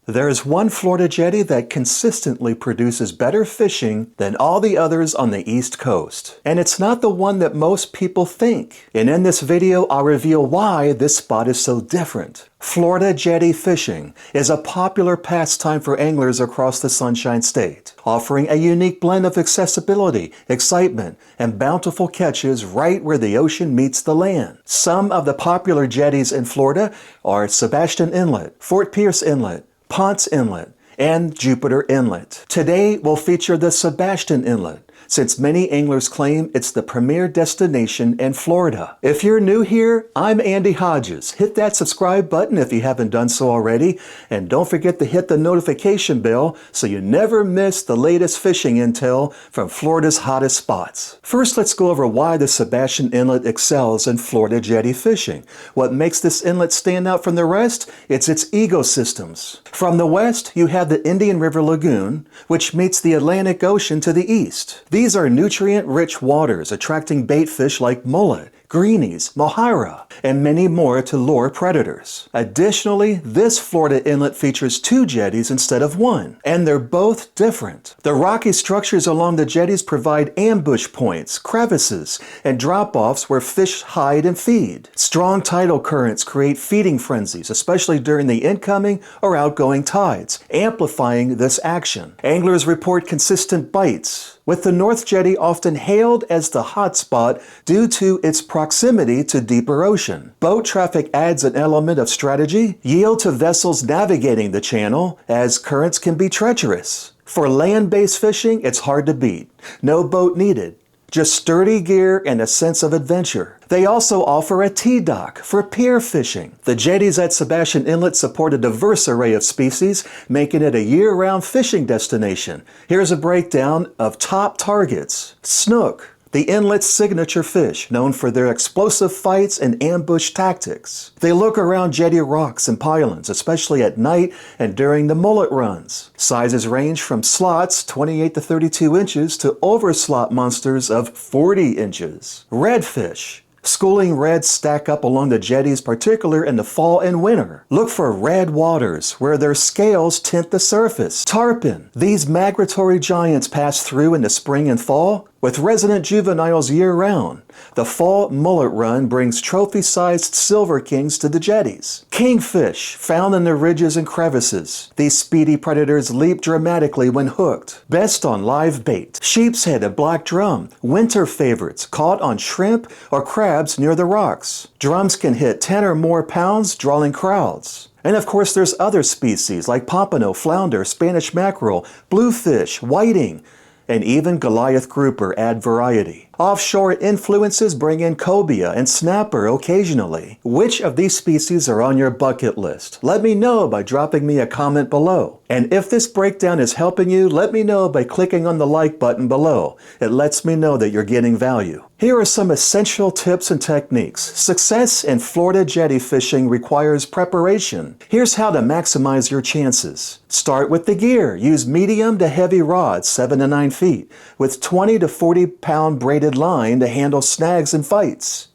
There's one Florida jetty that consistently produces better fishing than all the others on the East Coast. And it's not the one that most people think. And in this video, I'll reveal why this spot is so different. Florida jetty fishing is a popular pastime for anglers across the Sunshine State, offering a unique blend of accessibility, excitement, and bountiful catches right where the ocean meets the land. Some of the popular jetties in Florida are Sebastian Inlet, Fort Pierce Inlet, Ponce Inlet, and Jupiter Inlet. Today, we'll feature the Sebastian Inlet, since many anglers claim it's the premier destination in Florida. If you're new here, I'm Andy Hodges. Hit that subscribe button if you haven't done so already, and don't forget to hit the notification bell so you never miss the latest fishing intel from Florida's hottest spots. First, let's go over why the Sebastian Inlet excels in Florida jetty fishing. What makes this inlet stand out from the rest? It's its ecosystems. From the west, you have the Indian River Lagoon, which meets the Atlantic Ocean to the east. These are nutrient-rich waters attracting bait fish like mullet, greenies, mohaira, and many more to lure predators. Additionally, this Florida inlet features two jetties instead of one, and they're both different. The rocky structures along the jetties provide ambush points, crevices, and drop-offs where fish hide and feed. Strong tidal currents create feeding frenzies, especially during the incoming or outgoing tides, amplifying this action. Anglers report consistent bites, with the North Jetty often hailed as the hot spot due to its proximity to deeper ocean. Boat traffic adds an element of strategy, yield to vessels navigating the channel, as currents can be treacherous. For land-based fishing, it's hard to beat. No boat needed. Just sturdy gear and a sense of adventure. They also offer a T-dock for pier fishing. The jetties at Sebastian Inlet support a diverse array of species, making it a year-round fishing destination. Here's a breakdown of top targets. Snook, the inlet's signature fish, known for their explosive fights and ambush tactics. They lurk around jetty rocks and pylons, especially at night and during the mullet runs. Sizes range from slots 28 to 32 inches to overslot monsters of 40 inches. Redfish. Schooling reds stack up along the jetties, particularly in the fall and winter. Look for red waters where their scales tint the surface. Tarpon. These migratory giants pass through in the spring and fall, with resident juveniles year-round. The fall mullet run brings trophy-sized silver kings to the jetties. Kingfish, found in the ridges and crevices. These speedy predators leap dramatically when hooked, best on live bait. Sheepshead and black drum, winter favorites, caught on shrimp or crabs near the rocks. Drums can hit 10 or more pounds, drawing crowds. And of course, there's other species like pompano, flounder, Spanish mackerel, bluefish, whiting, and even Goliath grouper add variety. Offshore influences bring in cobia and snapper occasionally. Which of these species are on your bucket list? Let me know by dropping me a comment below. And if this breakdown is helping you, let me know by clicking on the like button below. It lets me know that you're getting value. Here are some essential tips and techniques. Success in Florida jetty fishing requires preparation. Here's how to maximize your chances. Start with the gear. Use medium to heavy rods, 7 to 9 feet, with 20 to 40 pound braided line to handle snags and fights.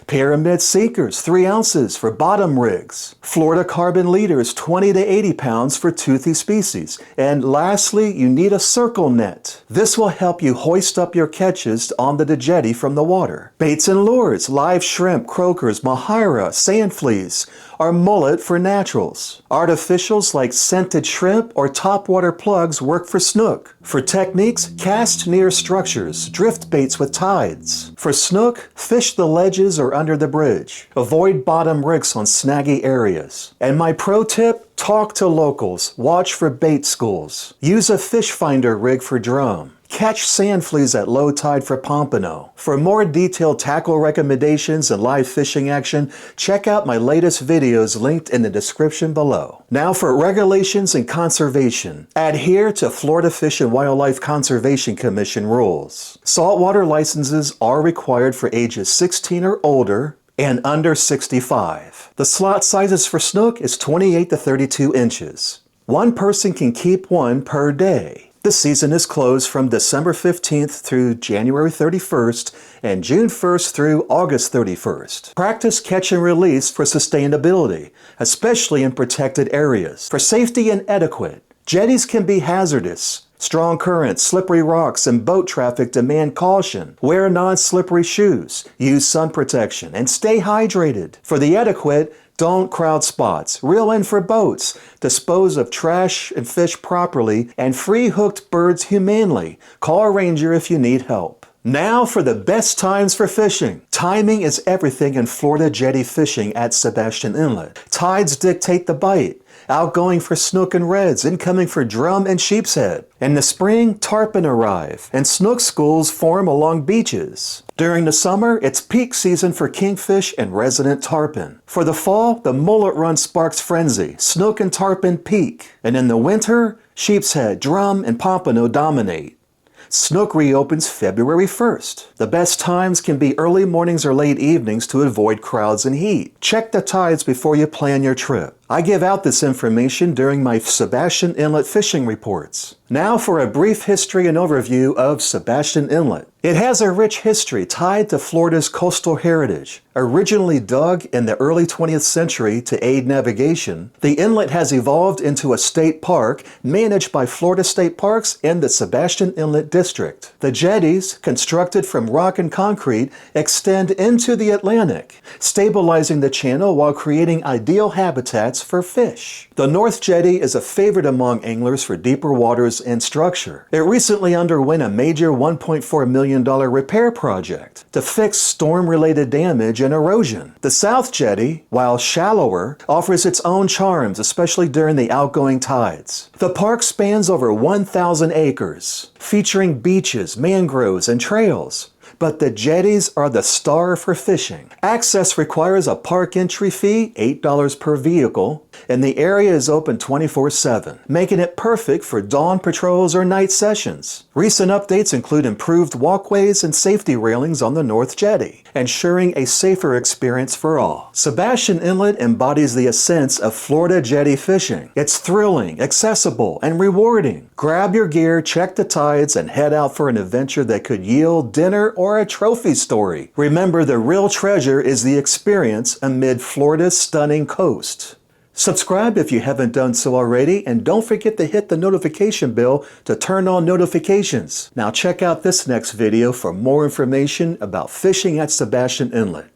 Pyramid sinkers, 3 ounces for bottom rigs. Florida carbon leaders, 20 to 80 pounds for toothy species. And lastly, you need a circle net. This will help you hoist up your catches onto the jetty from the water. Baits and lures, live shrimp, croakers, mohaira, sand fleas, are mullet for naturals. Artificials like scented shrimp or topwater plugs work for snook. For techniques, cast near structures, drift baits with tides. For snook, fish the ledges or under the bridge. Avoid bottom rigs on snaggy areas. And my pro tip, talk to locals. Watch for bait schools. Use a fish finder rig for drum. Catch sand fleas at low tide for pompano. For more detailed tackle recommendations and live fishing action, check out my latest videos linked in the description below. Now for regulations and conservation. Adhere to Florida Fish and Wildlife Conservation Commission rules. Saltwater licenses are required for ages 16 or older and under 65. The slot sizes for snook is 28 to 32 inches. One person can keep one per day. The season is closed from December 15th through January 31st and June 1st through August 31st. Practice catch and release for sustainability, especially in protected areas. For safety and etiquette, jetties can be hazardous. Strong currents, slippery rocks, and boat traffic demand caution. Wear non-slippery shoes, use sun protection, and stay hydrated. For the etiquette, don't crowd spots, reel in for boats, dispose of trash and fish properly, and free hooked birds humanely. Call a ranger if you need help. Now for the best times for fishing. Timing is everything in Florida jetty fishing at Sebastian Inlet. Tides dictate the bite. Outgoing for snook and reds, incoming for drum and sheepshead. In the spring, tarpon arrive, and snook schools form along beaches. During the summer, it's peak season for kingfish and resident tarpon. For the fall, the mullet run sparks frenzy. Snook and tarpon peak. And in the winter, sheepshead, drum, and pompano dominate. Snook reopens February 1st. The best times can be early mornings or late evenings to avoid crowds and heat. Check the tides before you plan your trip. I give out this information during my Sebastian Inlet fishing reports. Now for a brief history and overview of Sebastian Inlet. It has a rich history tied to Florida's coastal heritage. Originally dug in the early 20th century to aid navigation, the inlet has evolved into a state park managed by Florida State Parks and the Sebastian Inlet District. The jetties, constructed from rock and concrete, extend into the Atlantic, stabilizing the channel while creating ideal habitats for fish. The North Jetty is a favorite among anglers for deeper waters and structure. It recently underwent a major $1.4 million repair project to fix storm-related damage and erosion. The South Jetty, while shallower, offers its own charms, especially during the outgoing tides. The park spans over 1,000 acres, featuring beaches, mangroves, and trails. But the jetties are the star for fishing. Access requires a park entry fee, $8 per vehicle, and the area is open 24/7, making it perfect for dawn patrols or night sessions. Recent updates include improved walkways and safety railings on the North Jetty, ensuring a safer experience for all. Sebastian Inlet embodies the essence of Florida jetty fishing. It's thrilling, accessible, and rewarding. Grab your gear, check the tides, and head out for an adventure that could yield dinner or a trophy story. Remember, the real treasure is the experience amid Florida's stunning coast. Subscribe if you haven't done so already, and don't forget to hit the notification bell to turn on notifications. Now check out this next video for more information about fishing at Sebastian Inlet.